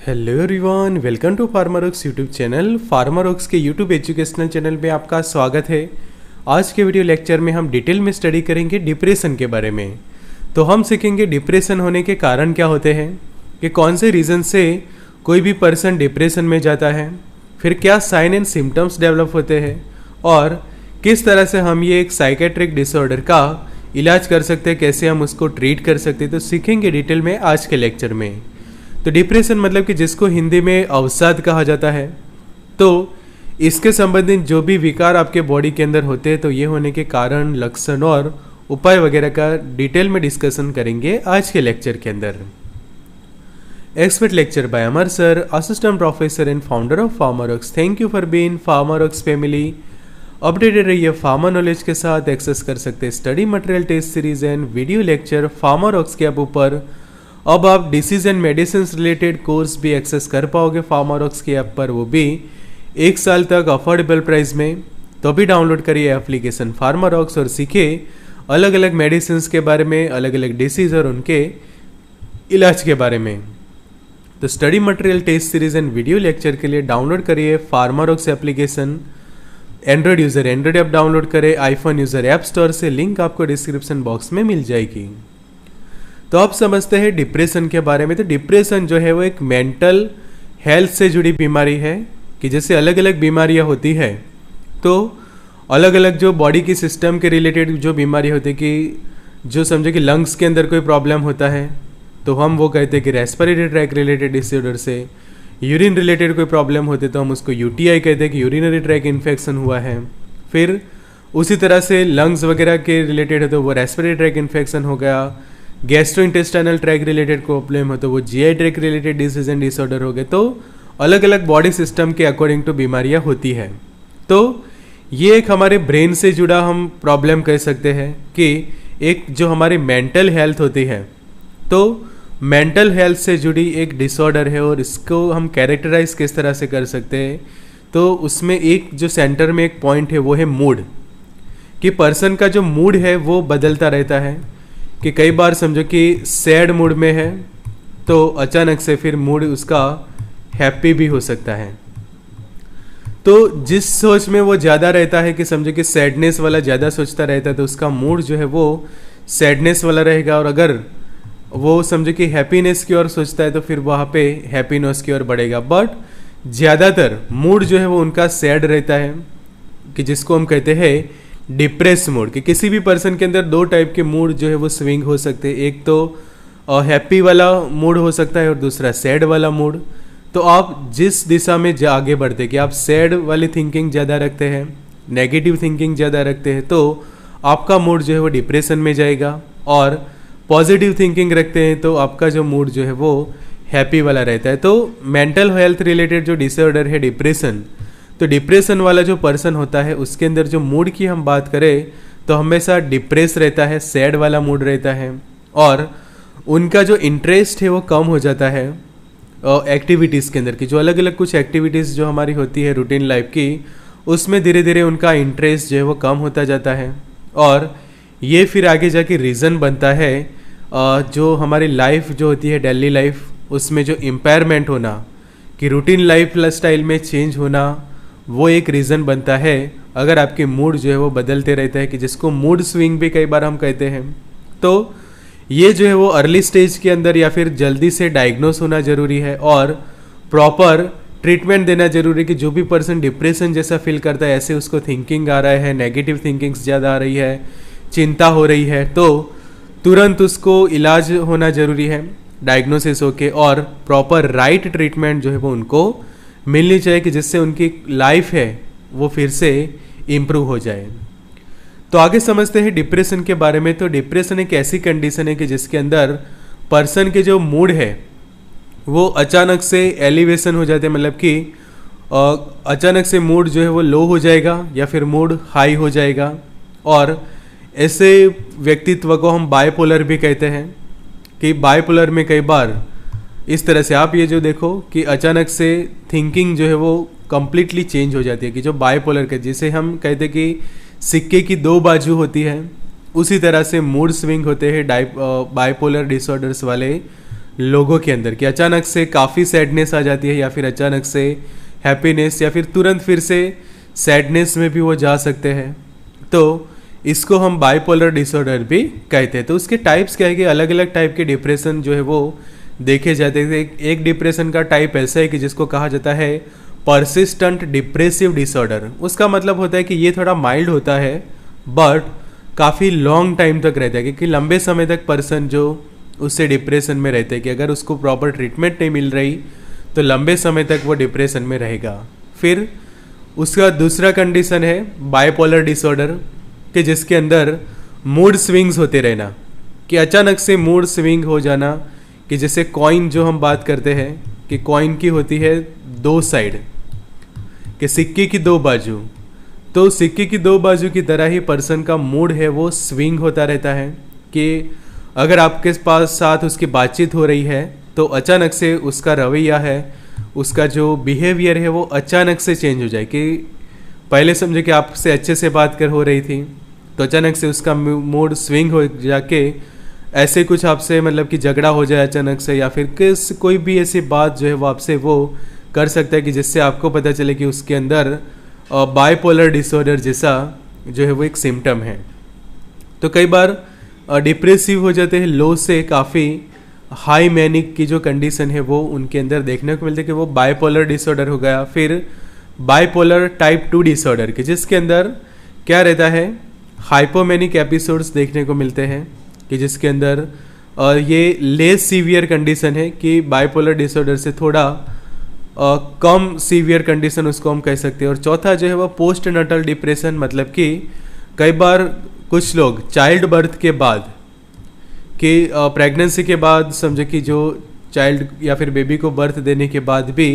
Hello everyone, welcome to Pharmarocks YouTube channel. Pharmarocks के YouTube educational channel में आपका स्वागत है। आज के वीडियो लेक्चर में हम डिटेल में स्टडी करेंगे डिप्रेशन के बारे में। तो हम सीखेंगे डिप्रेशन होने के कारण क्या होते हैं, कि कौन से रीज़न से कोई भी पर्सन डिप्रेशन में जाता है, फिर क्या साइन एंड सिम्टम्स डेवलप होते हैं और किस तरह से हम ये एक साइकेट्रिक डिसऑर्डर का इलाज कर सकते हैं, कैसे हम उसको ट्रीट कर सकते हैं। तो सीखेंगे डिटेल में आज के लेक्चर में। तो डिप्रेशन मतलब कि जिसको हिंदी में अवसाद कहा जाता है। तो इसके संबंधित जो भी विकार आपके बॉडी के अंदर होते हैं, तो ये होने के कारण, लक्षण और उपाय वगैरह का डिटेल में डिस्कशन करेंगे आज के लेक्चर के अंदर। Expert lecture by Amar sir, assistant professor and founder of Pharmarocks. Thank you for being Pharmarocks family. Updated रहिए फार्मा नॉलेज के साथ। एक्सेस कर सकते हैं study material, test series and video lecture Pharmarocks के ऐप ऊपर। अब आप disease and medicine related course भी एक्सेस कर पाओगे फार्मारोक्स के ऐप पर, वो भी 1 साल तक अफोर्डेबल प्राइस में। तो भी डाउनलोड करिए एप्लीकेशन फार्मारोक्स और सीखिए अलग अलग मेडिसिन के बारे में, अलग अलग डिसीज और उनके इलाज के बारे में। तो study material, test series and video lecture के लिए डाउनलोड करिए Pharmarocks application. Android user Android app download करें, आईफोन यूज़र ऐप स्टोर से। लिंक आपको डिस्क्रिप्शन बॉक्स में मिल जाएगी। तो आप समझते हैं डिप्रेशन के बारे में। तो डिप्रेशन जो है वो एक मेंटल हेल्थ से जुड़ी बीमारी है, कि जैसे अलग अलग बीमारियां होती है, तो अलग अलग जो बॉडी की सिस्टम के रिलेटेड जो बीमारी होती है, कि जो समझो कि लंग्स के अंदर कोई प्रॉब्लम होता है तो हम वो कहते हैं कि रेस्पिरेटरी ट्रैक रिलेटेड डिसऑर्डर से। यूरिन रिलेटेड कोई प्रॉब्लम होते तो हम उसको यूटीआई कहते हैं कि यूरिनरी ट्रैक इन्फेक्शन हुआ है। फिर उसी तरह से लंग्स वगैरह के रिलेटेड है तो वो रेस्पिरेटरी ट्रैक इन्फेक्शन हो गया। गैस्ट्रोइंटेस्टाइनल ट्रैक रिलेटेड प्रॉब्लम हो तो वो GI tract related disease and disorder हो गए। तो अलग अलग बॉडी सिस्टम के अकॉर्डिंग टू बीमारियां होती है। तो ये एक हमारे ब्रेन से जुड़ा हम प्रॉब्लम कह सकते हैं, कि एक जो हमारी मेंटल हेल्थ होती है, तो मेंटल हेल्थ से जुड़ी एक डिसऑर्डर है। और इसको हम कैरेक्टराइज किस तरह से कर सकते हैं, तो उसमें एक जो सेंटर में एक पॉइंट है वो है मूड, कि पर्सन का जो मूड है वो बदलता रहता है। कि कई बार समझो कि सैड मूड में है तो अचानक से फिर मूड उसका हैप्पी भी हो सकता है। तो जिस सोच में वो ज़्यादा रहता है, कि समझो कि सैडनेस वाला ज़्यादा सोचता रहता है, तो उसका मूड जो है वो सैडनेस वाला रहेगा। और अगर वो समझो कि हैप्पीनेस की ओर सोचता है तो फिर वहाँ पे हैप्पीनेस की ओर बढ़ेगा। बट ज़्यादातर मूड जो है वो उनका सैड रहता है, कि जिसको हम कहते हैं डिप्रेस मूड। कि किसी भी पर्सन के अंदर 2 टाइप के मूड जो है वो स्विंग हो सकते हैं। एक तो हैप्पी वाला मूड हो सकता है और दूसरा सैड वाला मूड। तो आप जिस दिशा में आगे बढ़ते, कि आप सैड वाली थिंकिंग ज़्यादा रखते हैं, नेगेटिव थिंकिंग ज़्यादा रखते हैं, तो आपका मूड जो है वो डिप्रेशन में जाएगा। और पॉजिटिव थिंकिंग रखते हैं तो आपका जो मूड जो है वो हैप्पी वाला रहता है। तो मेंटल हेल्थ रिलेटेड जो डिसऑर्डर है डिप्रेशन, तो डिप्रेशन वाला जो पर्सन होता है उसके अंदर जो मूड की हम बात करें तो हमेशा डिप्रेस रहता है, सैड वाला मूड रहता है। और उनका जो इंटरेस्ट है वो कम हो जाता है एक्टिविटीज़ के अंदर, की जो अलग अलग कुछ एक्टिविटीज़ जो हमारी होती है रूटीन लाइफ की, उसमें धीरे धीरे उनका इंटरेस्ट जो है वो कम होता जाता है। और ये फिर आगे जाके रीज़न बनता है जो हमारी लाइफ जो होती है डेली लाइफ, उसमें जो इम्पेयरमेंट होना, कि रूटीन लाइफ स्टाइल में चेंज होना, वो एक रीज़न बनता है। अगर आपके मूड जो है वो बदलते रहता है, कि जिसको मूड स्विंग भी कई बार हम कहते हैं, तो ये जो है वो अर्ली स्टेज के अंदर या फिर जल्दी से डायग्नोस होना ज़रूरी है और प्रॉपर ट्रीटमेंट देना जरूरी है। कि जो भी पर्सन डिप्रेशन जैसा फील करता है, ऐसे उसको थिंकिंग आ रहा है, नेगेटिव थिंकिंग्स ज़्यादा आ रही है, चिंता हो रही है, तो तुरंत उसको इलाज होना ज़रूरी है, डायग्नोसिस होके। और प्रॉपर राइट ट्रीटमेंट जो है वो उनको मिलनी चाहिए, कि जिससे उनकी लाइफ है वो फिर से इम्प्रूव हो जाए। तो आगे समझते हैं डिप्रेशन के बारे में। तो डिप्रेशन एक ऐसी कंडीशन है कि जिसके अंदर पर्सन के जो मूड है वो अचानक से एलिवेशन हो जाते हैं, मतलब कि अचानक से मूड जो है वो लो हो जाएगा या फिर मूड हाई हो जाएगा। और ऐसे व्यक्तित्व को हम बायपोलर भी कहते हैं, कि बायपोलर में कई बार इस तरह से आप ये जो देखो कि अचानक से थिंकिंग जो है वो कम्प्लीटली चेंज हो जाती है, कि जो बायपोलर के, जिसे हम कहते हैं कि सिक्के की 2 बाजू होती है, उसी तरह से मूड स्विंग होते हैं बायपोलर डिसऑर्डर्स वाले लोगों के अंदर कि अचानक से काफ़ी सैडनेस आ जाती है या फिर अचानक से हैप्पीनेस या फिर तुरंत फिर से सैडनेस में भी वो जा सकते हैं। तो इसको हम बाइपोलर डिसऑर्डर भी कहते हैं। तो उसके टाइप्स क्या है कि अलग अलग टाइप के डिप्रेशन जो है वो देखे जाते हैं। एक डिप्रेशन का टाइप ऐसा है कि जिसको कहा जाता है परसिस्टेंट डिप्रेसिव डिसऑर्डर। उसका मतलब होता है कि ये थोड़ा माइल्ड होता है बट काफ़ी लॉन्ग टाइम तक रहता है, क्योंकि लंबे समय तक पर्सन जो उससे डिप्रेशन में रहते हैं कि अगर उसको प्रॉपर ट्रीटमेंट नहीं मिल रही तो लंबे समय तक वो डिप्रेशन में रहेगा। फिर उसका दूसरा कंडीशन है बाइपोलर डिसऑर्डर कि जिसके अंदर मूड स्विंग्स होते रहना, कि अचानक से मूड स्विंग हो जाना, कि जैसे कॉइन जो हम बात करते हैं कि कॉइन की होती है दो साइड, कि सिक्के की दो बाजू। तो सिक्के की दो बाजू की तरह ही पर्सन का मूड है वो स्विंग होता रहता है कि अगर आपके पास साथ उसकी बातचीत हो रही है तो अचानक से उसका रवैया है, उसका जो बिहेवियर है वो अचानक से चेंज हो जाए। कि पहले समझे कि आपसे अच्छे से बात कर हो रही थी तो अचानक से उसका मूड स्विंग हो जाके ऐसे कुछ आपसे मतलब कि झगड़ा हो जाए अचानक से, या फिर कोई भी ऐसी बात जो है वो आपसे वो कर सकता है कि जिससे आपको पता चले कि उसके अंदर बाइपोलर डिसऑर्डर जैसा जो है वो एक सिम्टम है। तो कई बार डिप्रेसिव हो जाते हैं, लो से काफ़ी हाई मैनिक की जो कंडीशन है वो उनके अंदर देखने को मिलती है कि वो बाइपोलर डिसऑर्डर हो गया। फिर बाइपोलर टाइप 2 डिसऑर्डर के जिसके अंदर क्या रहता है हाइपोमेनिक एपिसोड्स देखने को मिलते हैं, कि जिसके अंदर ये लेस सीवियर कंडीशन है कि बाइपोलर डिसऑर्डर से थोड़ा कम सीवियर कंडीशन उसको हम कह सकते हैं। और चौथा जो है वो पोस्ट नटल डिप्रेशन, मतलब कि कई बार कुछ लोग चाइल्ड बर्थ के बाद कि प्रेगनेंसी के बाद समझे कि जो चाइल्ड या फिर बेबी को बर्थ देने के बाद भी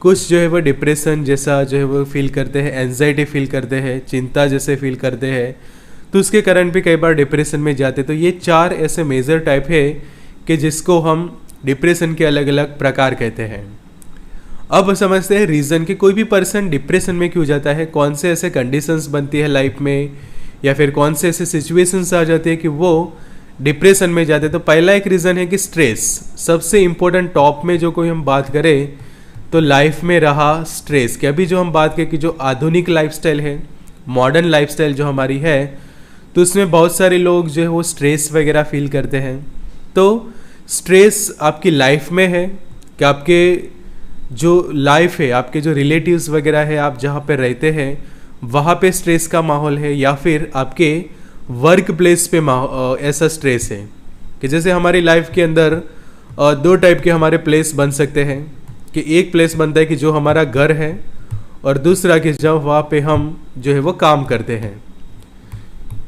कुछ जो है वो डिप्रेशन जैसा जो है वो फील करते हैं, एंजाइटी फील करते हैं, चिंता जैसे फील करते हैं, तो उसके कारण भी कई बार डिप्रेशन में जाते। तो ये 4 ऐसे मेजर टाइप है कि जिसको हम डिप्रेशन के अलग अलग प्रकार कहते हैं। अब समझते हैं रीज़न कि कोई भी पर्सन डिप्रेशन में क्यों जाता है, कौन से ऐसे कंडीशंस बनती है लाइफ में, या फिर कौन से ऐसे सिचुएशंस आ जाते हैं कि वो डिप्रेशन में जाते हैं। तो पहला एक रीज़न है कि स्ट्रेस, सबसे इम्पोर्टेंट टॉप में जो कोई हम बात करें तो लाइफ में रहा स्ट्रेस। कि अभी जो हम बात करें कि जो आधुनिक लाइफस्टाइल है, मॉडर्न लाइफस्टाइल जो हमारी है, तो उसमें बहुत सारे लोग जो है वो स्ट्रेस वगैरह फील करते हैं। तो स्ट्रेस आपकी लाइफ में है कि आपके जो लाइफ है, आपके जो रिलेटिव्स वगैरह है, आप जहाँ पे रहते हैं वहाँ पे स्ट्रेस का माहौल है, या फिर आपके वर्क प्लेस पे ऐसा स्ट्रेस है। कि जैसे हमारी लाइफ के अंदर 2 टाइप के हमारे प्लेस बन सकते हैं, कि एक प्लेस बनता है कि जो हमारा घर है, और दूसरा कि जब वहाँ पे हम जो है वो काम करते हैं।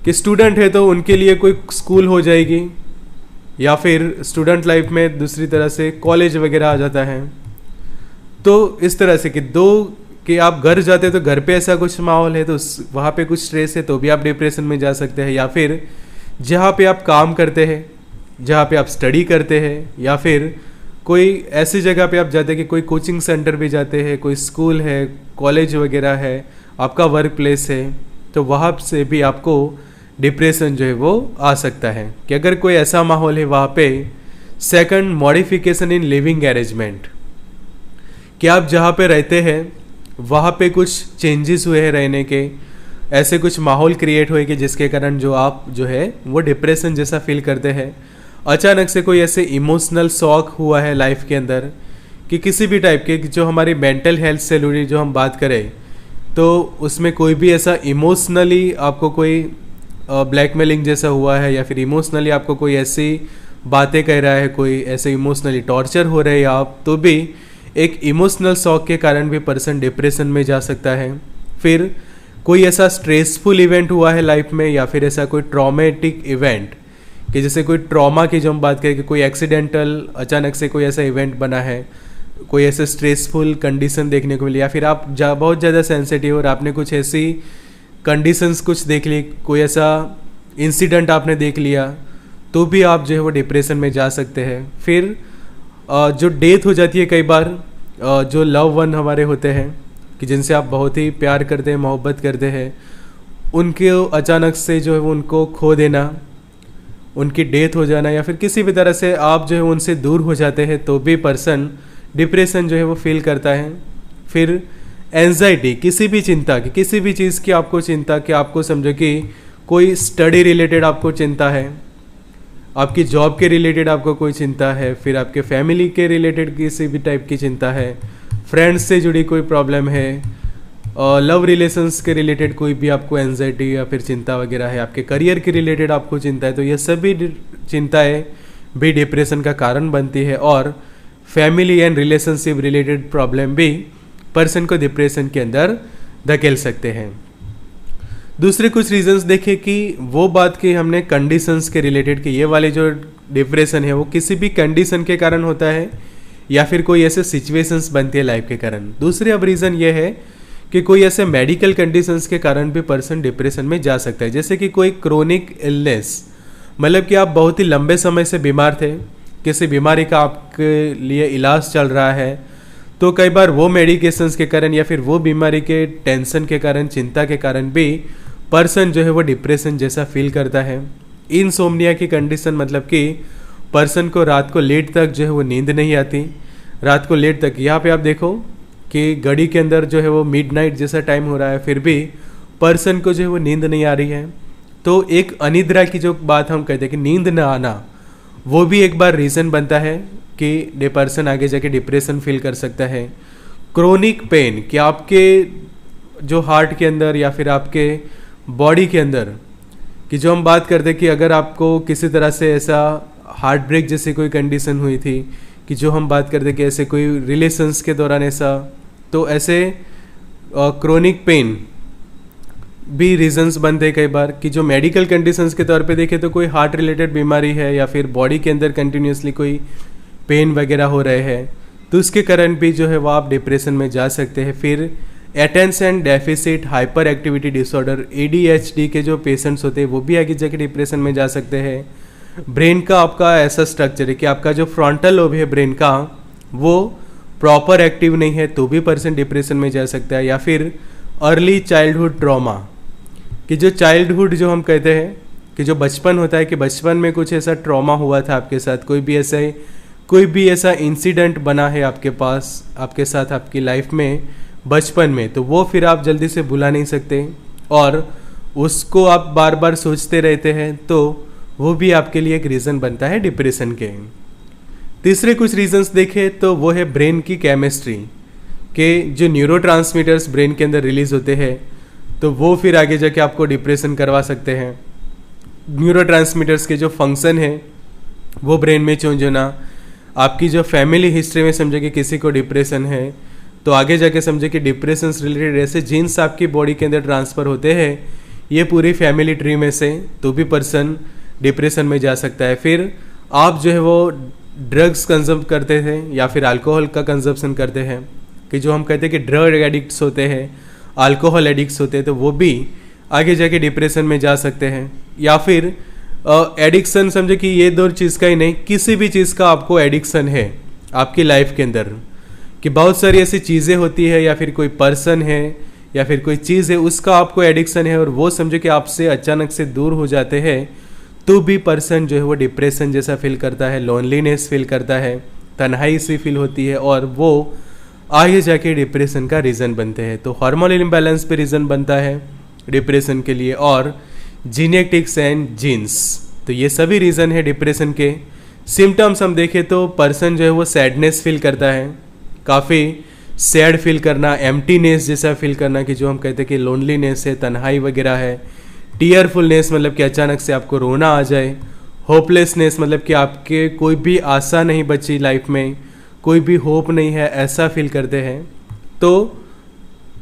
कि स्टूडेंट है तो उनके लिए कोई स्कूल हो जाएगी, या फिर स्टूडेंट लाइफ में दूसरी तरह से कॉलेज वगैरह आ जाता है। तो इस तरह से कि कि आप घर जाते हैं तो घर पे ऐसा कुछ माहौल है तो वहाँ पे कुछ स्ट्रेस है तो भी आप डिप्रेशन में जा सकते हैं, या फिर जहाँ पे आप काम करते हैं, जहाँ पे आप स्टडी करते हैं, या फिर कोई ऐसी जगह पे आप जाते हैं कि कोई कोचिंग सेंटर भी जाते हैं, कोई स्कूल है, कॉलेज वगैरह है, आपका वर्क प्लेस है, तो वहाँ से भी आपको डिप्रेशन जो है वो आ सकता है। कि अगर कोई ऐसा माहौल है वहाँ पे। Second, modification in living arrangement, कि आप जहाँ पे रहते हैं वहाँ पे कुछ चेंजेस हुए हैं रहने के, ऐसे कुछ माहौल क्रिएट हुए कि जिसके कारण जो आप जो है वो डिप्रेशन जैसा फील करते हैं। अचानक से कोई ऐसे इमोशनल शॉक हुआ है लाइफ के अंदर, कि किसी भी टाइप के जो हमारी मेंटल हेल्थ से जुड़ी जो हम बात करें तो उसमें कोई भी ऐसा इमोशनली आपको कोई ब्लैकमेलिंग जैसा हुआ है, या फिर इमोशनली आपको कोई ऐसी बातें कह रहा है, कोई ऐसे इमोशनली टॉर्चर हो रहे हैं आप, तो भी एक इमोशनल शॉक के कारण भी पर्सन डिप्रेशन में जा सकता है। फिर कोई ऐसा स्ट्रेसफुल इवेंट हुआ है लाइफ में, या फिर ऐसा कोई ट्रॉमेटिक इवेंट, कि जैसे कोई ट्रॉमा की जो हम बात करें कि कोई एक्सीडेंटल अचानक से कोई ऐसा इवेंट बना है, कोई ऐसे स्ट्रेसफुल कंडीशन देखने को मिली, या फिर आप बहुत ज़्यादा सेंसिटिव और आपने कुछ ऐसी कंडीशंस कुछ देख ली, कोई ऐसा इंसिडेंट आपने देख लिया, तो भी आप जो है वो डिप्रेशन में जा सकते हैं। फिर जो डेथ हो जाती है कई बार, जो लव वन हमारे होते हैं कि जिनसे आप बहुत ही प्यार करते हैं, मोहब्बत करते हैं, उनके अचानक से जो है वो उनको खो देना, उनकी डेथ हो जाना या फिर किसी भी तरह से आप जो है उनसे दूर हो जाते हैं तो भी पर्सन डिप्रेशन जो है वो फील करता है। फिर एंजाइटी, किसी भी चिंता की, किसी भी चीज़ की आपको चिंता, कि आपको समझो कि कोई स्टडी रिलेटेड आपको चिंता है, आपकी जॉब के रिलेटेड आपको कोई चिंता है, फिर आपके फैमिली के रिलेटेड किसी भी टाइप की चिंता है, फ्रेंड्स से जुड़ी कोई प्रॉब्लम है, लव रिलेशंस के रिलेटेड कोई भी आपको एंजाइटी या फिर चिंता वगैरह है, आपके करियर के रिलेटेड आपको चिंता है, तो ये सभी चिंताएं भी डिप्रेशन का कारण बनती है। और family and relationship related problem भी पर्सन को डिप्रेशन के अंदर धकेल सकते हैं। दूसरे कुछ रीजंस देखें कि वो बात की हमने कंडीशंस के रिलेटेड कि ये वाले जो डिप्रेशन है वो किसी भी कंडीशन के कारण होता है या फिर कोई ऐसे सिचुएशंस बनती है लाइफ के कारण। दूसरे अब रीज़न ये है कि कोई ऐसे मेडिकल कंडीशंस के कारण भी पर्सन डिप्रेशन में जा सकता है, जैसे कि कोई क्रोनिक इलनेस, मतलब कि आप बहुत ही लंबे समय से बीमार थे, किसी बीमारी का आपके लिए इलाज चल रहा है, तो कई बार वो मेडिकेशंस के कारण या फिर वो बीमारी के टेंशन के कारण, चिंता के कारण भी पर्सन जो है वो डिप्रेशन जैसा फील करता है। इनसोम्निया की कंडीशन मतलब कि पर्सन को रात को लेट तक जो है वो नींद नहीं आती, रात को लेट तक। यहाँ पे आप देखो कि घड़ी के अंदर जो है वो मिडनाइट जैसा टाइम हो रहा है, फिर भी पर्सन को जो है वो नींद नहीं आ रही है। तो एक अनिद्रा की जो बात हम कहते हैं कि नींद न आना, वो भी एक बार रीज़न बनता है कि पर्सन आगे जाके डिप्रेशन फील कर सकता है। क्रोनिक पेन, कि आपके जो हार्ट के अंदर या फिर आपके बॉडी के अंदर, कि जो हम बात करते कि अगर आपको किसी तरह से ऐसा हार्ट ब्रेक जैसी कोई कंडीशन हुई थी, कि जो हम बात करते कि ऐसे कोई रिलेशंस के दौरान ऐसा, तो ऐसे क्रोनिक पेन भी रीजंस बनते हैं कई बार। कि जो मेडिकल कंडीशंस के तौर पे देखें तो कोई हार्ट रिलेटेड बीमारी है या फिर बॉडी के अंदर कंटिन्यूसली कोई पेन वगैरह हो रहे हैं, तो उसके कारण भी जो है वो आप डिप्रेशन में जा सकते हैं। फिर attention deficit hyper activity disorder, ADHD के जो पेशेंट्स होते हैं वो भी आगे जाके डिप्रेशन में जा सकते हैं। ब्रेन का आपका ऐसा स्ट्रक्चर है कि आपका जो फ्रंटल लोब है ब्रेन का वो प्रॉपर एक्टिव नहीं है, तो भी पर्सन डिप्रेशन में जा सकता है। या फिर अर्ली चाइल्डहुड ट्रॉमा, कि जो चाइल्डहुड जो हम कहते हैं कि जो बचपन होता है, कि बचपन में कुछ ऐसा ट्रॉमा हुआ था आपके साथ, कोई भी ऐसा इंसिडेंट बना है आपके पास, आपके साथ आपकी लाइफ में बचपन में, तो वो फिर आप जल्दी से भुला नहीं सकते और उसको आप बार बार सोचते रहते हैं, तो वो भी आपके लिए एक रीज़न बनता है डिप्रेशन के। तीसरे कुछ रीजंस देखें तो वो है ब्रेन की केमिस्ट्री, के जो न्यूरोट्रांसमीटर्स ब्रेन के अंदर रिलीज होते हैं, तो वो फिर आगे जाके आपको डिप्रेशन करवा सकते हैं। न्यूरोट्रांसमीटर्स के जो फंक्शन है वो ब्रेन में चेंज होना, आपकी जो फैमिली हिस्ट्री में समझे कि किसी को डिप्रेशन है, तो आगे जाके समझे कि डिप्रेशन से रिलेटेड ऐसे जीन्स आपकी बॉडी के अंदर ट्रांसफ़र होते हैं ये पूरी फैमिली ट्री में से, तो भी पर्सन डिप्रेशन में जा सकता है। फिर आप जो है वो ड्रग्स कंज्यूम करते थे या फिर अल्कोहल का कंजप्शन करते हैं, कि जो हम कहते हैं कि ड्रग एडिक्ट्स होते हैं, अल्कोहल एडिक्ट्स होते हैं, तो वो भी आगे जाके डिप्रेशन में जा सकते हैं। या फिर एडिक्शन समझे कि ये दो चीज़ का ही नहीं, किसी भी चीज़ का आपको एडिक्शन है आपकी लाइफ के अंदर, कि बहुत सारी ऐसी चीज़ें होती है या फिर कोई पर्सन है या फिर कोई चीज़ है उसका आपको एडिक्शन है और वो समझे कि आपसे अचानक से दूर हो जाते हैं, तो भी पर्सन जो है वो डिप्रेशन जैसा फील करता है, लोनलीनेस फील करता है, तन्हाई सी फील होती है और वो आगे जाके डिप्रेशन का रीज़न बनते हैं। तो हार्मोनल इम्बैलेंस पे रीज़न बनता है डिप्रेशन के लिए, और जीनेटिक्स एंड जीन्स, तो ये सभी रीज़न है डिप्रेशन के। सिम्टम्स हम देखें तो पर्सन जो है वो सैडनेस फील करता है, काफ़ी सैड फील करना, एम्प्टीनेस जैसा फील करना, कि जो हम कहते हैं कि लोनलीनेस है, तन्हाई वगैरह है। टीयरफुलनेस मतलब कि अचानक से आपको रोना आ जाए। होपलेसनेस मतलब कि आपके कोई भी आशा नहीं बची लाइफ में, कोई भी होप नहीं है, ऐसा फील करते हैं। तो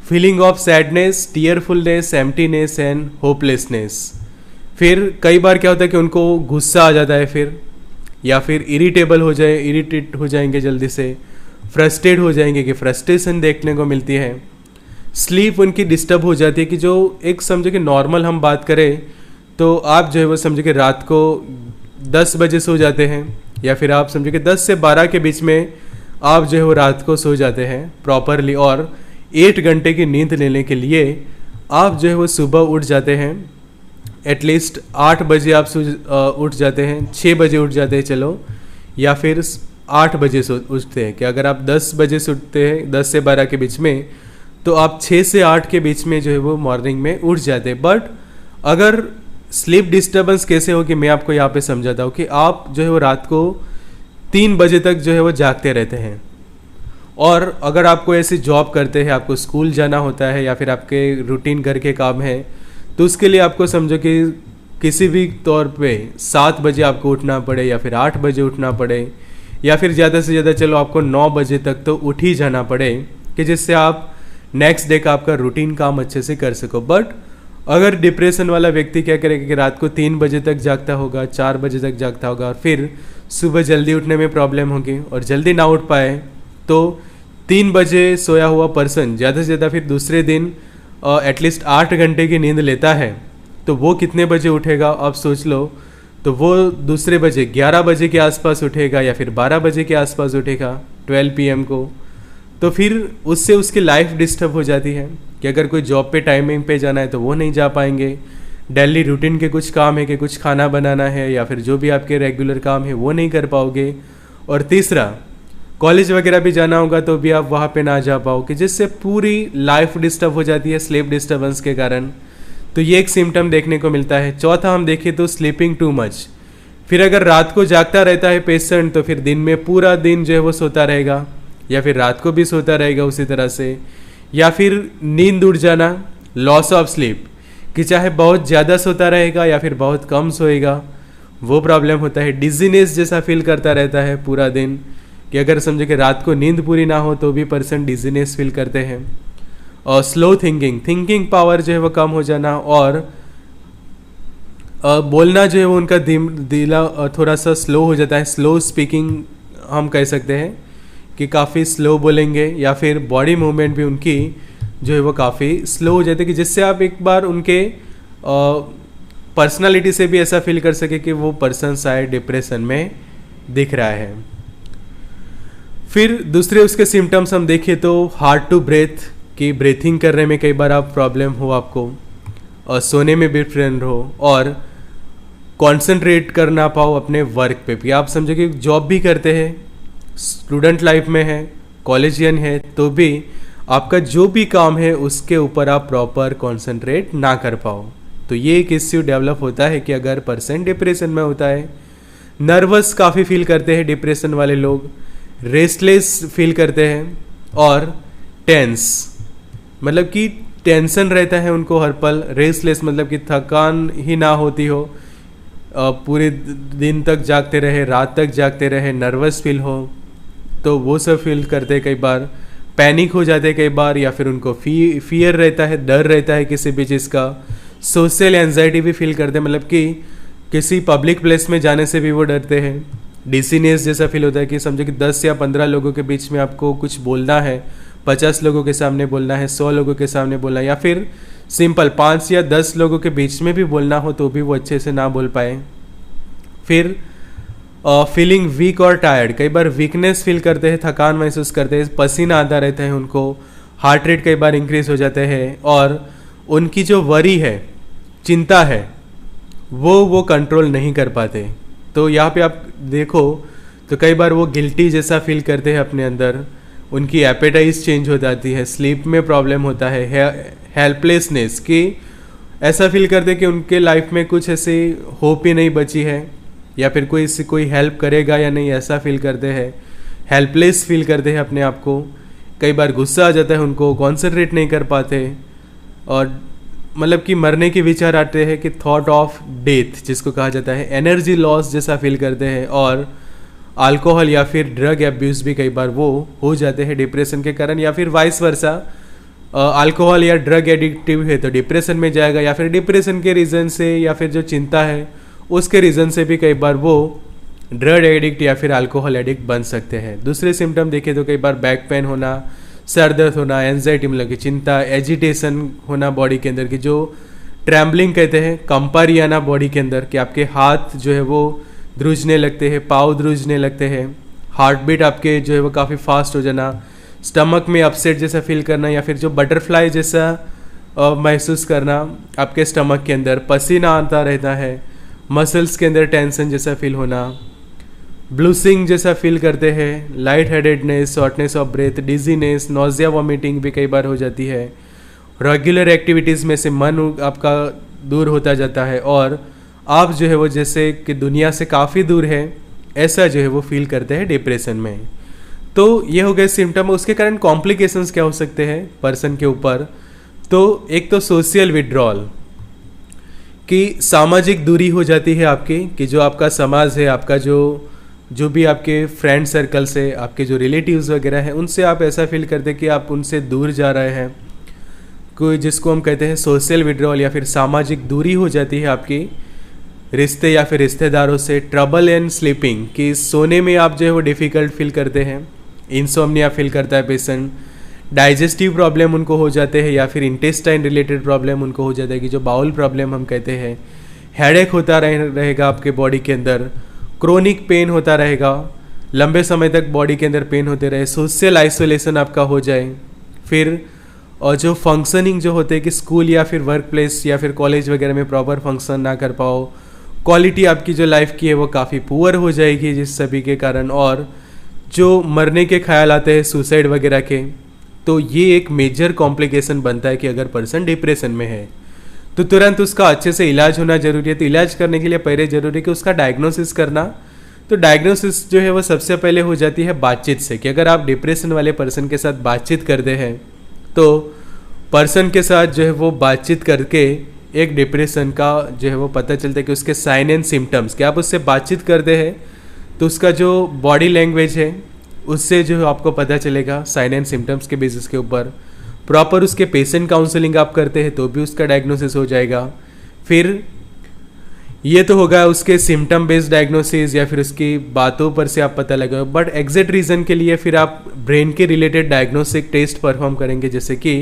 feeling of sadness, tearfulness, emptiness and hopelessness. फिर कई बार क्या होता है कि उनको गुस्सा आ जाता है फिर, या फिर इरिटेट हो जाएंगे जल्दी से, फ्रस्ट्रेट हो जाएंगे, कि फ्रस्ट्रेशन देखने को मिलती है। स्लीप उनकी डिस्टर्ब हो जाती है, कि जो एक समझो कि नॉर्मल हम बात करें तो आप जो है वो समझो कि रात को 10 बजे सो जाते हैं, या फिर आप समझो कि 10 से 12 के बीच में आप जो है वो रात को सो जाते हैं प्रॉपरली, और 8 घंटे की नींद लेने के लिए आप जो है वो सुबह उठ जाते हैं एटलीस्ट 8 बजे आप उठ जाते हैं, 6 बजे उठ जाते हैं चलो, या फिर 8 बजे से उठते हैं, कि अगर आप 10 बजे से उठते हैं 10 से 12 के बीच में, तो आप 6 से 8 के बीच में जो है वो मॉर्निंग में उठ जाते हैं। बट अगर स्लीप डिस्टर्बेंस कैसे होगी मैं आपको यहाँ पे समझाता हूँ, कि आप जो है वो रात को 3 बजे तक जो है वो जागते रहते हैं, और अगर आपको ऐसी जॉब करते हैं, आपको स्कूल जाना होता है या फिर आपके रूटीन घर के काम है, तो उसके लिए आपको समझो कि किसी भी तौर पे 7 बजे आपको उठना पड़े या फिर 8 बजे उठना पड़े, या फिर ज़्यादा से ज़्यादा चलो आपको 9 बजे तक तो उठ ही जाना पड़े, कि जिससे आप नेक्स्ट डे का आपका रूटीन काम अच्छे से कर सको। बट अगर डिप्रेशन वाला व्यक्ति क्या करेगा कि रात को 3 बजे तक जागता होगा, 4 बजे तक जागता होगा, और फिर सुबह जल्दी उठने में प्रॉब्लम होगी और जल्दी ना उठ पाए, तो 3 बजे सोया हुआ पर्सन ज़्यादा से ज़्यादा फिर दूसरे दिन एटलीस्ट 8 घंटे की नींद लेता है, तो वो कितने बजे उठेगा आप सोच लो। तो वो दूसरे बजे 11 बजे के आसपास उठेगा या फिर 12 बजे के आसपास उठेगा 12 PM को। तो फिर उससे उसकी लाइफ डिस्टर्ब हो जाती है, कि अगर कोई जॉब पे टाइमिंग पे जाना है तो वो नहीं जा पाएंगे, डेली रूटीन के कुछ काम है कि कुछ खाना बनाना है या फिर जो भी आपके रेगुलर काम है वो नहीं कर पाओगे, और तीसरा कॉलेज वगैरह भी जाना होगा तो भी आप वहाँ पे ना जा पाओगे, जिससे पूरी लाइफ डिस्टर्ब हो जाती है स्लीप डिस्टर्बेंस के कारण। तो ये एक सिम्टम देखने को मिलता है। चौथा हम देखें तो स्लीपिंग टू मच। फिर अगर रात को जागता रहता है पेशेंट, तो फिर दिन में पूरा दिन जो है वो सोता रहेगा, या फिर रात को भी सोता रहेगा उसी तरह से, या फिर नींद उड़ जाना, लॉस ऑफ स्लीप, कि चाहे बहुत ज़्यादा सोता रहेगा या फिर बहुत कम सोएगा, वो प्रॉब्लम होता है। डिजीनेस जैसा फील करता रहता है पूरा दिन, कि अगर समझे कि रात को नींद पूरी ना हो तो भी पर्सन डिजीनेस फील करते हैं। और स्लो थिंकिंग पावर जो है वो कम हो जाना, और बोलना जो है वो उनका दिला थोड़ा सा स्लो हो जाता है। स्लो स्पीकिंग हम कह सकते हैं, कि काफ़ी स्लो बोलेंगे, या फिर बॉडी मूवमेंट भी उनकी जो है वो काफ़ी स्लो हो जाती है, कि जिससे आप एक बार उनके पर्सनालिटी से भी ऐसा फील कर सके कि वो पर्सन शायद डिप्रेशन में दिख रहा है। फिर दूसरे उसके सिम्टम्स हम देखें तो हार्ड टू ब्रेथ, कि ब्रीथिंग करने में कई बार आप प्रॉब्लम हो आपको, और सोने में भी डिफरेंट हो, और कंसंट्रेट कर ना पाओ अपने वर्क पे भी। आप समझो कि जॉब भी करते हैं, स्टूडेंट लाइफ में है, कॉलेजियन है, तो भी आपका जो भी काम है उसके ऊपर आप प्रॉपर कंसंट्रेट ना कर पाओ, तो ये एक इश्यू डेवलप होता है कि अगर पर्सन डिप्रेशन में होता है। नर्वस काफ़ी फील करते हैं डिप्रेशन वाले लोग, रेस्टलेस फील करते हैं, और टेंस मतलब कि टेंशन रहता है उनको हर पल। रेस्टलेस मतलब कि थकान ही ना होती हो, पूरे दिन तक जागते रहे, रात तक जागते रहे, नर्वस फील हो, तो वो सब फील करते हैं। कई बार पैनिक हो जाते हैं कई बार, या फिर उनको फियर रहता है, डर रहता है किसी भी चीज़ का। सोशल एंजाइटी भी फील करते हैं, मतलब कि किसी पब्लिक प्लेस में जाने से भी वो डरते हैं। डिसीनेस जैसा फील होता है, कि समझो कि 10 या 15 लोगों के बीच में आपको कुछ बोलना है, 50 लोगों के सामने बोलना है, 100 लोगों के सामने बोलना है, या फिर सिंपल 5 या 10 लोगों के बीच में भी बोलना हो तो भी वो अच्छे से ना बोल पाए। फिर फीलिंग वीक और टायर्ड, कई बार वीकनेस फील करते हैं, थकान महसूस करते हैं, पसीना आता रहता है उनको, हार्ट रेट कई बार इंक्रीज हो जाते हैं, और उनकी जो वरी है, चिंता है, वो कंट्रोल नहीं कर पाते। तो यहाँ पे आप देखो तो कई बार वो गिल्टी जैसा फील करते हैं अपने अंदर, उनकी एपेटाइज चेंज हो जाती है, स्लीप में प्रॉब्लम होता है, हेल्पलेसनेस, कि ऐसा फील करते हैं कि उनके लाइफ में कुछ ऐसी होप ही नहीं बची है, या फिर कोई हेल्प करेगा या नहीं, ऐसा फील करते हैं। हेल्पलेस फील करते हैं अपने आप को। कई बार गुस्सा आ जाता है उनको, कॉन्सेंट्रेट नहीं कर पाते, और मतलब कि मरने के विचार आते हैं, कि थॉट ऑफ डेथ जिसको कहा जाता है। एनर्जी लॉस जैसा फील करते हैं, और अल्कोहल या फिर ड्रग एब्यूज़ भी कई बार वो हो जाते हैं डिप्रेशन के कारण, या फिर वाइस वर्सा। अल्कोहल या ड्रग एडिक्टिव है तो डिप्रेशन में जाएगा, या फिर डिप्रेशन के रीज़न से या फिर जो चिंता है उसके रीज़न से भी कई बार वो ड्रग एडिक्ट या फिर अल्कोहल एडिक्ट बन सकते हैं। दूसरे सिम्टम देखें तो कई बार बैक पेन होना, सर दर्द होना, एंजाइटी मतलब कि चिंता, एजिटेशन होना बॉडी के अंदर की, जो ट्रैम्बलिंग कहते हैं, कंपारी आना बॉडी के अंदर, कि आपके हाथ जो है वो ध्रुजने लगते हैं, पाँव ध्रुजने लगते हैं, हार्ट बीट आपके जो है वो काफ़ी फास्ट हो जाना, स्टमक में अपसेट जैसा फील करना, या फिर जो बटरफ्लाई जैसा महसूस करना, आपके स्टमक के अंदर पसीना आता रहता है, मसल्स के अंदर टेंशन जैसा फील होना, ब्लूसिंग जैसा फील करते हैं, light headedness, shortness of breath, dizziness, nausea, vomiting भी कई बार हो जाती है। रेगुलर एक्टिविटीज़ में से मन आपका दूर होता जाता है और आप जो है वो जैसे कि दुनिया से काफ़ी दूर है, ऐसा जो है वो फील करते हैं डिप्रेशन में। तो ये हो गए सिम्टम। उसके कारण कॉम्प्लिकेशंस क्या हो सकते हैं पर्सन के ऊपर? तो एक तो सोशल विड्रॉल, कि सामाजिक दूरी हो जाती है आपकी, कि जो आपका समाज है, आपका जो भी आपके फ्रेंड सर्कल से, आपके जो रिलेटिव्स वगैरह हैं, उनसे आप ऐसा फील करते हैं कि आप उनसे दूर जा रहे हैं। कोई जिसको हम कहते हैं सोशल विड्रॉल या फिर सामाजिक दूरी हो जाती है आपकी रिश्ते या फिर रिश्तेदारों से। ट्रबल एंड स्लीपिंग, कि सोने में आप जो है वो डिफ़िकल्ट फील करते हैं, इंसोम्निया फील करता है पेशेंट। डाइजेस्टिव प्रॉब्लम उनको हो जाते हैं या फिर इंटेस्टाइन रिलेटेड प्रॉब्लम उनको हो जाता है, कि जो बाउल प्रॉब्लम हम कहते हैं। हेडेक होता रहेगा आपके बॉडी के अंदर, क्रोनिक पेन होता रहेगा, लंबे समय तक बॉडी के अंदर पेन होते रहे, सोशल आइसोलेशन आपका हो जाए। फिर और जो फंक्शनिंग जो होते हैं कि स्कूल या फिर वर्क प्लेस या फिर कॉलेज वगैरह में प्रॉपर फंक्शन ना कर पाओ, क्वालिटी आपकी जो लाइफ की है वो काफ़ी पुअर हो जाएगी जिस सभी के कारण। और जो मरने के ख्याल आते हैं सुसाइड वगैरह के, तो ये एक मेजर कॉम्प्लिकेशन बनता है कि अगर पर्सन डिप्रेशन में है तो तुरंत उसका अच्छे से इलाज होना जरूरी है। तो इलाज करने के लिए पहले जरूरी है कि उसका डायग्नोसिस करना। तो डायग्नोसिस जो है वो सबसे पहले हो जाती है बातचीत से, कि अगर आप डिप्रेशन वाले पर्सन के साथ बातचीत करते हैं तो पर्सन के साथ जो है वो बातचीत करके एक डिप्रेशन का जो है वो पता चलता है कि उसके साइन एंड सिम्टम्स, कि आप उससे बातचीत करते हैं तो उसका जो बॉडी लैंग्वेज है उससे जो है आपको पता चलेगा साइन एंड सिम्टम्स के बेसिस के ऊपर। प्रॉपर उसके पेशेंट काउंसलिंग आप करते हैं तो भी उसका डायग्नोसिस हो जाएगा। फिर ये तो होगा उसके सिम्टम बेस्ड डायग्नोसिस या फिर उसकी बातों पर से आप पता लगाओ। बट एग्जैक्ट रीज़न के लिए फिर आप ब्रेन के रिलेटेड डायग्नोस्टिक टेस्ट परफॉर्म करेंगे, जैसे कि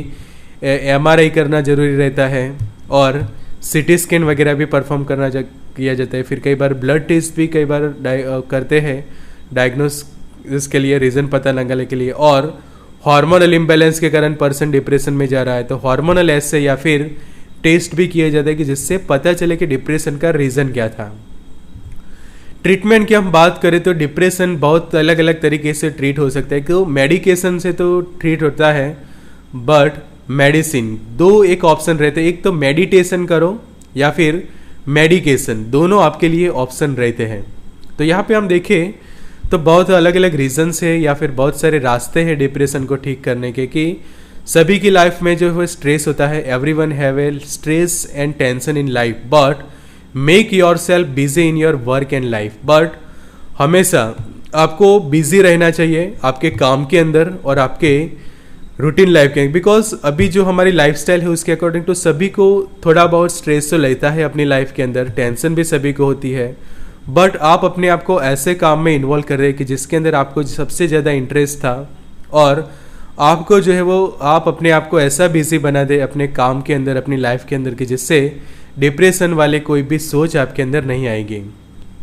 MRI करना ज़रूरी रहता है और CT स्कैन वगैरह भी परफॉर्म किया जाता है। फिर कई बार ब्लड टेस्ट भी कई बार करते हैं डायग्नोसिस के लिए, रीज़न पता लगाने के लिए। और हार्मोनल इम्बैलेंस के कारण पर्सन डिप्रेशन में जा रहा है तो हार्मोनल ऐसे या फिर टेस्ट भी किया जाता है कि जिससे पता चले कि डिप्रेशन का रीज़न क्या था। ट्रीटमेंट की हम बात करें तो डिप्रेशन बहुत अलग अलग तरीके से ट्रीट हो सकता है। कि मेडिकेशन से तो ट्रीट होता है, बट मेडिसिन दो एक ऑप्शन रहते हैं, एक तो मेडिटेशन करो या फिर मेडिकेशन, दोनों आपके लिए ऑप्शन रहते हैं। तो यहाँ पे हम देखें तो बहुत अलग अलग रीजंस है या फिर बहुत सारे रास्ते हैं डिप्रेशन को ठीक करने के, कि सभी की लाइफ में जो है स्ट्रेस होता है। Everyone have a stress and tension in life, but make yourself busy in your work and life. But हमेशा आपको बिजी रहना चाहिए आपके काम के अंदर और आपके रूटीन लाइफ के, बिकॉज अभी जो हमारी लाइफस्टाइल है उसके अकॉर्डिंग तो सभी को थोड़ा बहुत स्ट्रेस तो लेता है अपनी लाइफ के अंदर, टेंशन भी सभी को होती है। बट आप अपने आप को ऐसे काम में इन्वॉल्व कर रहे हैं कि जिसके अंदर आपको सबसे ज़्यादा इंटरेस्ट था, और आपको जो है वो आप अपने आप को ऐसा बिजी बना दे अपने काम के अंदर, अपनी लाइफ के अंदर, कि जिससे डिप्रेशन वाले कोई भी सोच आपके अंदर नहीं आएगी।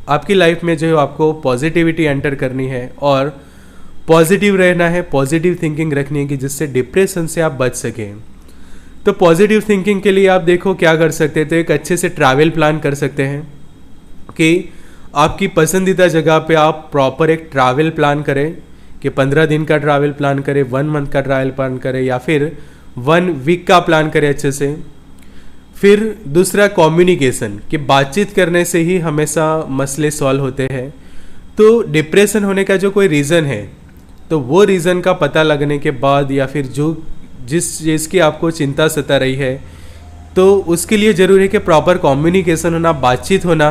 आपकी लाइफ में जो है आपको पॉजिटिविटी एंटर करनी है और पॉजिटिव रहना है, पॉजिटिव थिंकिंग रखनी है कि जिससे डिप्रेशन से आप बच सकें। तो पॉजिटिव थिंकिंग के लिए आप देखो क्या कर सकते हैं। तो एक अच्छे से ट्रैवल प्लान कर सकते हैं कि आपकी पसंदीदा जगह पे आप प्रॉपर एक ट्रैवल प्लान करें, कि 15 दिन का ट्रैवल प्लान करें, 1 मंथ का ट्रैवल प्लान करें या फिर 1 वीक का प्लान करें अच्छे से। फिर दूसरा कम्युनिकेशन, कि बातचीत करने से ही हमेशा मसले सॉल्व होते हैं। तो डिप्रेशन होने का जो कोई रीज़न है तो वो रीज़न का पता लगने के बाद या फिर जिस चीज़ की आपको चिंता सता रही है तो उसके लिए ज़रूरी है कि प्रॉपर कम्युनिकेशन होना, बातचीत होना।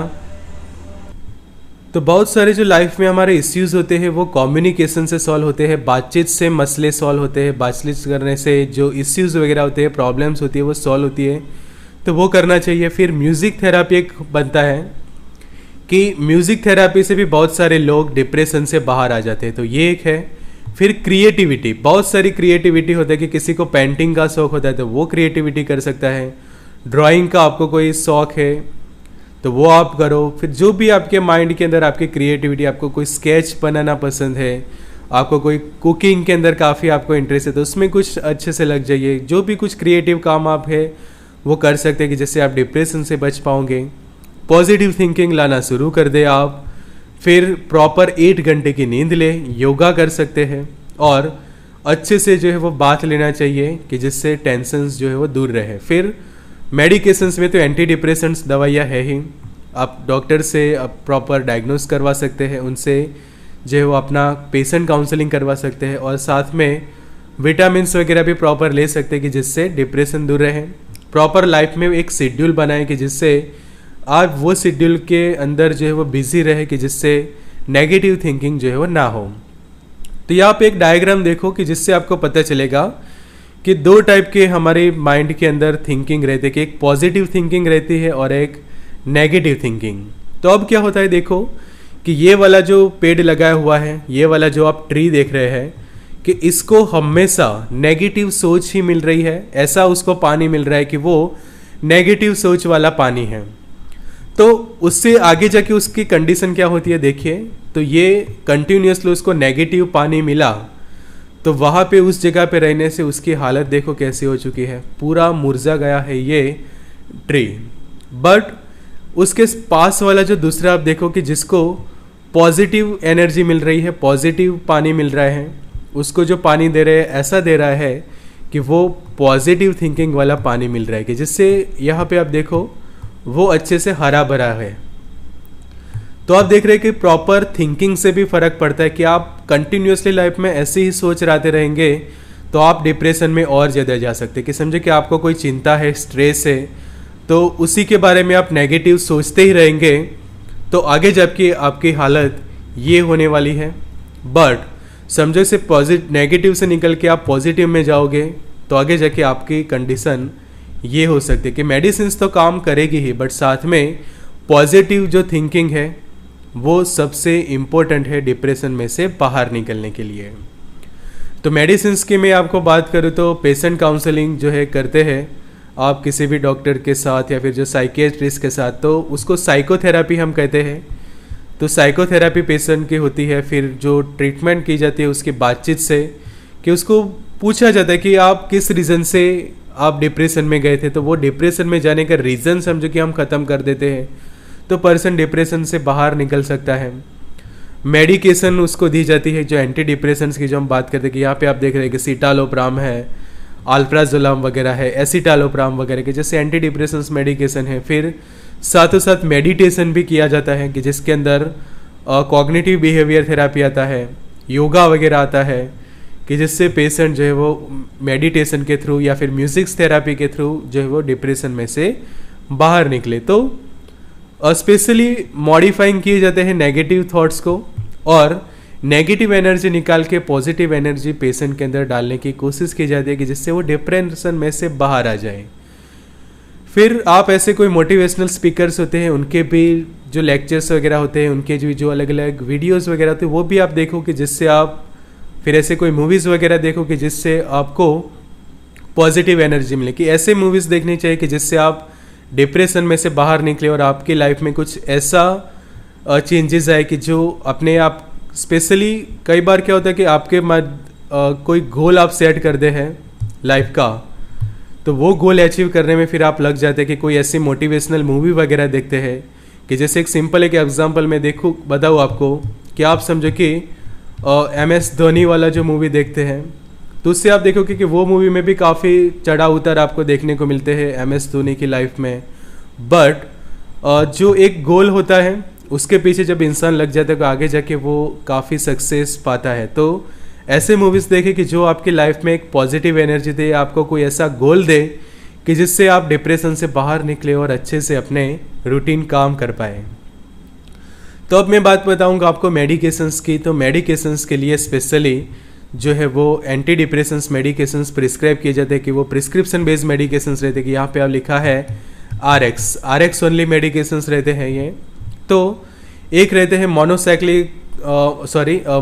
तो बहुत सारे जो लाइफ में हमारे इश्यूज़ होते हैं वो कम्युनिकेशन से सॉल्व होते हैं, बातचीत से मसले सॉल्व होते हैं। बातचीत करने से जो इश्यूज़ वगैरह होते हैं, प्रॉब्लम्स होती है, वो सॉल्व होती है, तो वो करना चाहिए। फिर म्यूज़िक थेरापी एक बनता है कि म्यूज़िक थेरापी से भी बहुत सारे लोग डिप्रेशन से बाहर आ जाते हैं, तो ये एक है। फिर क्रिएटिविटी, बहुत सारी क्रिएटिविटी होता है कि किसी को पेंटिंग का शौक़ होता है तो वो क्रिएटिविटी कर सकता है, ड्राइंग का आपको कोई शौक़ है तो वो आप करो। फिर जो भी आपके माइंड के अंदर आपकी क्रिएटिविटी, आपको कोई स्केच बनाना पसंद है, आपको कोई कुकिंग के अंदर काफ़ी आपको इंटरेस्ट है तो उसमें कुछ अच्छे से लग जाइए। जो भी कुछ क्रिएटिव काम आप है वो कर सकते हैं कि जिससे आप डिप्रेशन से बच पाओगे। पॉजिटिव थिंकिंग लाना शुरू कर दे आप। फिर प्रॉपर 8 घंटे की नींद ले, योगा कर सकते हैं और अच्छे से जो है वो बात लेना चाहिए कि जिससे टेंशन्स जो है वो दूर रहे। फिर मेडिकेशंस में तो एंटी डिप्रेसेंट्स दवाइयाँ है ही, आप डॉक्टर से प्रॉपर डायग्नोस करवा सकते हैं, उनसे जो है वो अपना पेशेंट काउंसलिंग करवा सकते हैं और साथ में विटामिन्स वगैरह भी प्रॉपर ले सकते हैं कि जिससे डिप्रेशन दूर रहे। प्रॉपर लाइफ में एक शेड्यूल बनाएं कि जिससे आप वो शेड्यूल के अंदर जो है वो बिजी रहे कि जिससे नेगेटिव थिंकिंग जो है वो ना हो। तो यहाँ पे एक डायग्राम देखो कि जिससे आपको पता चलेगा कि 2 टाइप के हमारे माइंड के अंदर थिंकिंग रहती है कि एक पॉजिटिव थिंकिंग रहती है और एक नेगेटिव थिंकिंग। तो अब क्या होता है देखो कि ये वाला जो पेड़ लगाया हुआ है, ये वाला जो आप ट्री देख रहे हैं कि इसको हमेशा नेगेटिव सोच ही मिल रही है, ऐसा उसको पानी मिल रहा है कि वो नेगेटिव सोच वाला पानी है। तो उससे आगे जाके उसकी कंडीशन क्या होती है देखिए, तो ये कंटिन्यूसली उसको नेगेटिव पानी मिला तो वहाँ पे उस जगह पे रहने से उसकी हालत देखो कैसी हो चुकी है, पूरा मुरझा गया है ये ट्री। बट उसके पास वाला जो दूसरा आप देखो कि जिसको पॉजिटिव एनर्जी मिल रही है, पॉजिटिव पानी मिल रहा है, उसको जो पानी दे रहे हैं ऐसा दे रहा है कि वो पॉजिटिव थिंकिंग वाला पानी मिल रहा है कि जिससे यहाँ पे आप देखो वो अच्छे से हरा भरा है। तो आप देख रहे हैं कि प्रॉपर थिंकिंग से भी फर्क पड़ता है कि आप कंटिन्यूसली लाइफ में ऐसे ही सोच रहे रहेंगे तो आप डिप्रेशन में और ज़्यादा जा सकते हैं। कि समझे कि आपको कोई चिंता है, स्ट्रेस है, तो उसी के बारे में आप नेगेटिव सोचते ही रहेंगे तो आगे जबकि आपकी हालत ये होने वाली है। बट समझो से नेगेटिव से निकल के आप पॉजिटिव में जाओगे तो आगे जाके आपकी कंडीशन ये हो सकती है कि मेडिसिन तो काम करेगी ही, बट साथ में पॉजिटिव जो थिंकिंग है वो सबसे इम्पोर्टेंट है डिप्रेशन में से बाहर निकलने के लिए। तो मेडिसिन की मैं आपको बात करूँ तो पेशेंट काउंसलिंग जो है करते हैं आप किसी भी डॉक्टर के साथ या फिर जो साइकियाट्रिस्ट के साथ, तो उसको साइकोथेरापी हम कहते हैं। तो साइकोथेरापी पेशेंट की होती है, फिर जो ट्रीटमेंट की जाती है उसकी बातचीत से कि उसको पूछा जाता है कि आप किस रीज़न से आप डिप्रेशन में गए थे, तो वो डिप्रेशन में जाने का रीज़न समझो कि हम ख़त्म कर देते हैं तो पर्सन डिप्रेशन से बाहर निकल सकता है। मेडिकेशन उसको दी जाती है जो एंटी डिप्रेशंस की जो हम बात करते हैं कि यहाँ पे आप देख रहे हैं कि सिटालोप्राम है, अल्प्राजोलाम वगैरह है, एसिटालोप्राम वगैरह के जैसे एंटी डिप्रेशंस मेडिकेशन है। फिर साथों साथ मेडिटेशन भी किया जाता है कि जिसके अंदर कॉग्निटिव बिहेवियर थेरापी आता है, योगा वगैरह आता है कि जिससे पेशेंट जो है वो मेडिटेशन के थ्रू या फिर म्यूजिक थेरापी के थ्रू जो है वो डिप्रेशन में से बाहर निकले। तो स्पेशली मॉडिफाइंग किए जाते हैं नेगेटिव थॉट्स को और नेगेटिव एनर्जी निकाल के पॉजिटिव एनर्जी पेशेंट के अंदर डालने की कोशिश की जाती है कि जिससे वो डिप्रेशन में से बाहर आ जाए। फिर आप ऐसे कोई मोटिवेशनल स्पीकर्स होते हैं उनके भी जो लेक्चर्स वगैरह होते हैं, उनके जो अलग अलग वीडियोस वगैरह होते हैं वो भी आप देखो कि जिससे आप फिर ऐसे कोई मूवीज़ वगैरह देखो कि जिससे आपको पॉजिटिव एनर्जी मिले। कि ऐसे मूवीज़ देखनी चाहिए कि जिससे आप डिप्रेशन में से बाहर निकले और आपकी लाइफ में कुछ ऐसा चेंजेस आए कि जो अपने आप स्पेशली कई बार क्या होता है कि आपके कोई गोल आप सेट कर दे हैं लाइफ का, तो वो गोल अचीव करने में फिर आप लग जाते हैं कि कोई ऐसी मोटिवेशनल मूवी वगैरह देखते हैं कि जैसे एक सिंपल एक एग्जांपल मैं बताऊँ आपको कि आप समझो कि MS धोनी वाला जो मूवी देखते हैं तो उससे आप देखोगे कि वो मूवी में भी काफ़ी चढ़ाव उतार आपको देखने को मिलते हैं MS धोनी की लाइफ में। बट जो एक गोल होता है उसके पीछे जब इंसान लग जाता है तो आगे जाके वो काफ़ी सक्सेस पाता है। तो ऐसे मूवीज़ देखें कि जो आपकी लाइफ में एक पॉजिटिव एनर्जी दे, आपको कोई ऐसा गोल दे कि जिससे आप डिप्रेशन से बाहर निकले और अच्छे से अपने रूटीन काम कर पाए। तो अब मैं बात बताऊंगा आपको मेडिकेशंस की। तो मेडिकेशंस के लिए स्पेशली जो है वो एंटी डिप्रेशंस मेडिकेशंस प्रिस्क्राइब किए जाते हैं कि वो प्रिस्क्रिप्शन बेस्ड मेडिकेशंस रहते हैं कि यहाँ पे आप लिखा है RX ओनली मेडिकेशंस रहते हैं ये। तो एक रहते हैं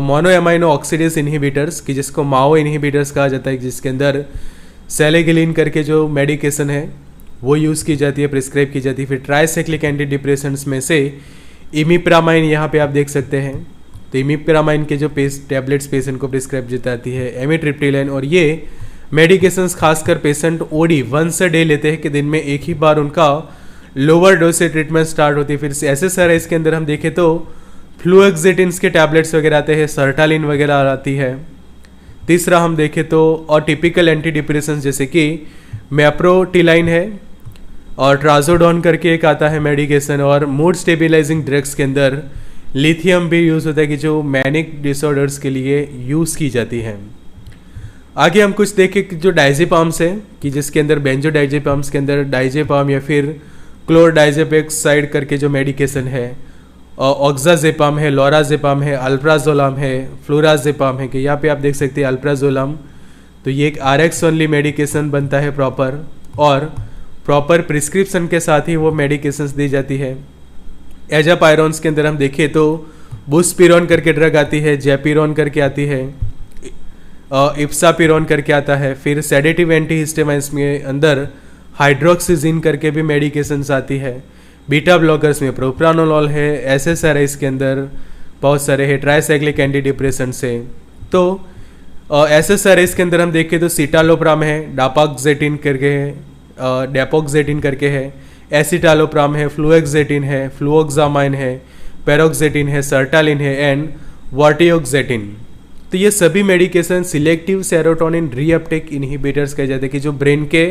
मोनो एमाइनो ऑक्सीडेज इनहिबिटर्स कि जिसको माओ इनहिबिटर्स कहा जाता है, जिसके अंदर सेलेगिलिन करके जो मेडिकेशन है वो यूज़ की जाती है, प्रिस्क्राइब की जाती है। फिर ट्राइसाइक्लिक एंटी डिप्रेशंस में से इमिप्रामाइन यहाँ पे आप देख सकते हैं तो इमिप्रामाइन के जो टैबलेट्स पेशेंट को प्रिस्क्राइब जाती है, एमिट्रिप्टिलाइन। और ये मेडिकेशंस खासकर patient OD once a day लेते हैं कि दिन में एक ही बार उनका लोअर डोज से ट्रीटमेंट स्टार्ट होती है। फिर SSRIs के अंदर हम देखें तो फ्लूएक्सिटिन्स के टैबलेट्स वगैरह आते हैं, सर्टालिन वगैरह आती है। तीसरा हम देखें तो और टिपिकल एंटी डिप्रेसेंट्स जैसे कि मेप्रोटिलाइन है और ट्राजोडोन करके एक आता है मेडिकेशन। और मूड स्टेबलाइजिंग ड्रग्स के अंदर लिथियम भी यूज़ होता है कि जो मैनिक डिसऑर्डर्स के लिए यूज़ की जाती है। आगे हम कुछ देखें कि जो डाइजेपाम्स है कि जिसके अंदर बेंजोडाइजेपाम्स के अंदर डाइजेपाम या फिर क्लोरडाइजेपेक्साइड करके जो मेडिकेशन है, ऑक्साजेपाम है, लोराजेपाम है, अल्प्राजोलाम है, फ्लोराजेपाम है कि यहाँ पे आप देख सकते हैं अल्प्राजोलाम। तो ये एक RX ओनली मेडिकेशन बनता है प्रॉपर, और प्रॉपर प्रिस्क्रिप्शन के साथ ही वो मेडिकेशंस दी जाती है। एजापायरोन्स के अंदर हम देखें तो बुस्पिरोन करके ड्रग आती है, जैपिरोन करके आती है, इप्सापिरोन करके आता है। फिर सेडेटिव एंटीहिस्टामाइन्स में अंदर हाइड्रोक्सीजिन करके भी मेडिकेशंस आती है। बीटा ब्लॉकर्स में प्रोप्रानोलॉल है, SSRIs के अंदर बहुत सारे है, ट्राइसाइक्लिक एंटी डिप्रेसेंट्स है। तो SSRIs के अंदर हम देखें तो सिटालोप्राम है, डापाक्जेटिन करके है, डेपोक्जेटिन करके है, एसिटालोप्राम है, फ्लूएक्जेटिन है, फ्लूओक्सामाइन है, पेरोक्जेटिन है, सर्टालिन है एंड वर्टियोक्जेटिन। तो ये सभी medication selective serotonin reuptake inhibitors कहे जाते हैं कि जो ब्रेन के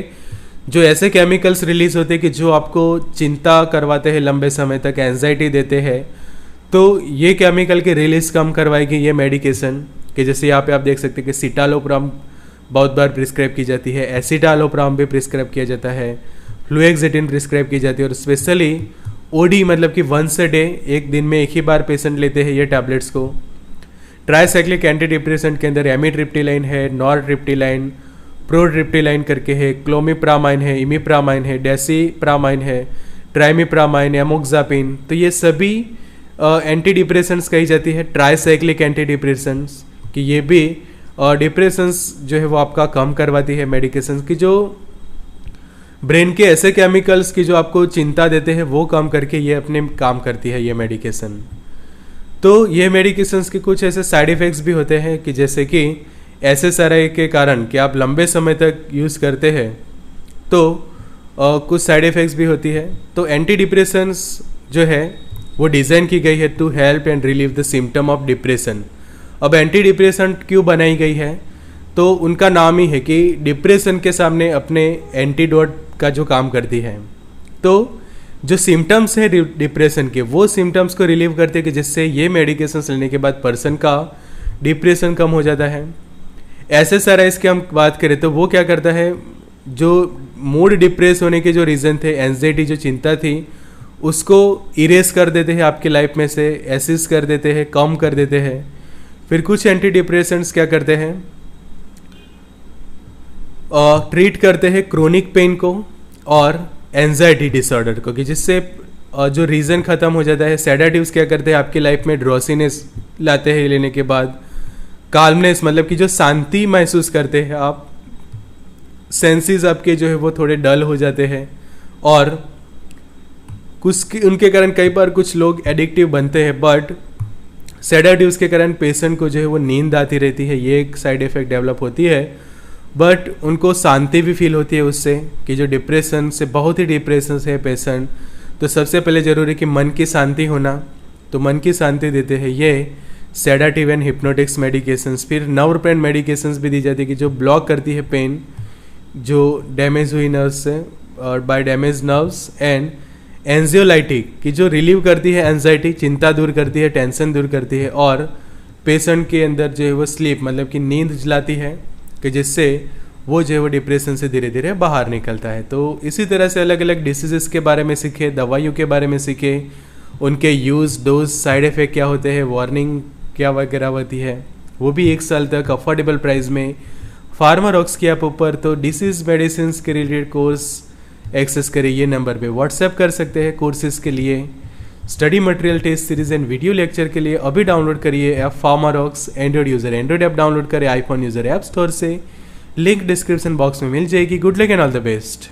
जो ऐसे केमिकल्स रिलीज होते हैं कि जो आपको चिंता करवाते हैं, लंबे समय तक एंजाइटी देते हैं, तो ये केमिकल की रिलीज कम करवाएगी ये मेडिकेशन। कि जैसे यहाँ पे आप देख सकते हैं कि सिटालोप्राम बहुत बार प्रिस्क्राइब की जाती है, एसिटालोप्राम भी प्रिस्क्राइब किया जाता है, फ्लूएक्जेटिन प्रिस्क्राइब की जाती है। और स्पेशली ओडी मतलब कि वंस अ डे, एक दिन में एक ही बार पेशेंट लेते हैं ये टैबलेट्स को। ट्राइसाइक्लिक एंटी डिप्रेसेंट के अंदर एमिट्रिप्टिलाइन है, नॉरट्रिप्टिलाइन, प्रोट्रिप्टिलाइन करके है, क्लोमिप्रामाइन है, इमिप्रामाइन है, डेसिप्रामाइन है, ट्राइमिप्रामाइन, एमोक्सापिन। तो ये सभी एंटी डिप्रेसेंट्स कही जाती है, ट्राइसाइक्लिक एंटी डिप्रेसेंट्स कि ये भी डिप्रेशंस जो है वो आपका कम करवाती है मेडिकेशंस की। जो ब्रेन के ऐसे केमिकल्स की जो आपको चिंता देते हैं वो कम करके ये अपने काम करती है ये मेडिकेशन। तो ये मेडिकेशंस के कुछ ऐसे साइड इफ़ेक्ट्स भी होते हैं कि जैसे कि SSRI के कारण कि आप लंबे समय तक यूज़ करते हैं तो कुछ साइड इफ़ेक्ट्स भी होती है। तो एंटी डिप्रेशंस जो है वो डिज़ाइन की गई है to help and relieve the symptom of depression. अब एंटी डिप्रेसेंट क्यों बनाई गई है? तो उनका नाम ही है कि डिप्रेशन के सामने अपने एंटीडोट का जो काम करती है। तो जो सिम्टम्स है डिप्रेशन के, वो सिम्टम्स को रिलीव करते हैं कि जिससे ये मेडिकेशन लेने के बाद पर्सन का डिप्रेशन कम हो जाता है। SSRIs की हम बात करें तो वो क्या करता है, जो मूड डिप्रेस होने के जो रीज़न थे, एंजाइटी जो चिंता थी, उसको इरेज कर देते हैं आपकी लाइफ में से, एसिस्ट कर देते हैं, कम कर देते हैं। फिर कुछ एंटी डिप्रेसेंट्स क्या करते हैं, ट्रीट करते हैं क्रोनिक पेन को और एंजाइटी डिसऑर्डर को कि जिससे जो रीज़न ख़त्म हो जाता है। सेडाटिव्स क्या करते हैं, आपकी लाइफ में ड्रोसिनेस लाते हैं लेने के बाद, काल्मनेस मतलब कि जो शांति महसूस करते हैं आप, सेंसेस आपके जो है वो थोड़े डल हो जाते हैं। और कुछ उनके कारण कई बार कुछ लोग एडिक्टिव बनते हैं, बट सेडाटिव्स के कारण पेशेंट को जो है वो नींद आती रहती है, ये एक साइड इफ़ेक्ट डेवलप होती है। बट उनको शांति भी फील होती है उससे कि जो डिप्रेशन से, बहुत ही डिप्रेशन है पेशेंट, तो सबसे पहले ज़रूरी कि मन की शांति होना, तो मन की शांति देते हैं ये सेडाटिव एंड हिप्नोटिक्स मेडिकेशंस। फिर नर्व पेन मेडिकेशंस भी दी जाती है कि जो ब्लॉक करती है पेन जो डैमेज हुई नर्व्स से और bye damage nerves, and anxiolytic कि जो रिलीव करती है एंजाइटी, चिंता दूर करती है, टेंशन दूर करती है, और पेशेंट के अंदर जो है वो स्लीप मतलब कि नींद दिलाती है कि जिससे वो जो है वो डिप्रेशन से धीरे धीरे बाहर निकलता है। तो इसी तरह से अलग अलग डिसीज़ के बारे में सीखे, दवाइयों के बारे में सीखे, उनके यूज़, डोज, साइड इफ़ेक्ट क्या होते हैं, वार्निंग क्या वगैरह होती है, वो भी 1 साल तक अफोर्डेबल प्राइस में फार्मारॉक्स के ऐप ऊपर। तो डिसीज़ मेडिसिन के रिलेटेड कोर्स एक्सेस करें, ये नंबर पे व्हाट्सएप कर सकते हैं कोर्सेज़ के लिए, study material, test series and video lecture के लिए। अभी डाउनलोड करिए app Pharmarocks. Android user Android app download करें, आईफोन यूज़र ऐप स्टोर से, लिंक डिस्क्रिप्शन बॉक्स में मिल जाएगी। Good luck and all the best.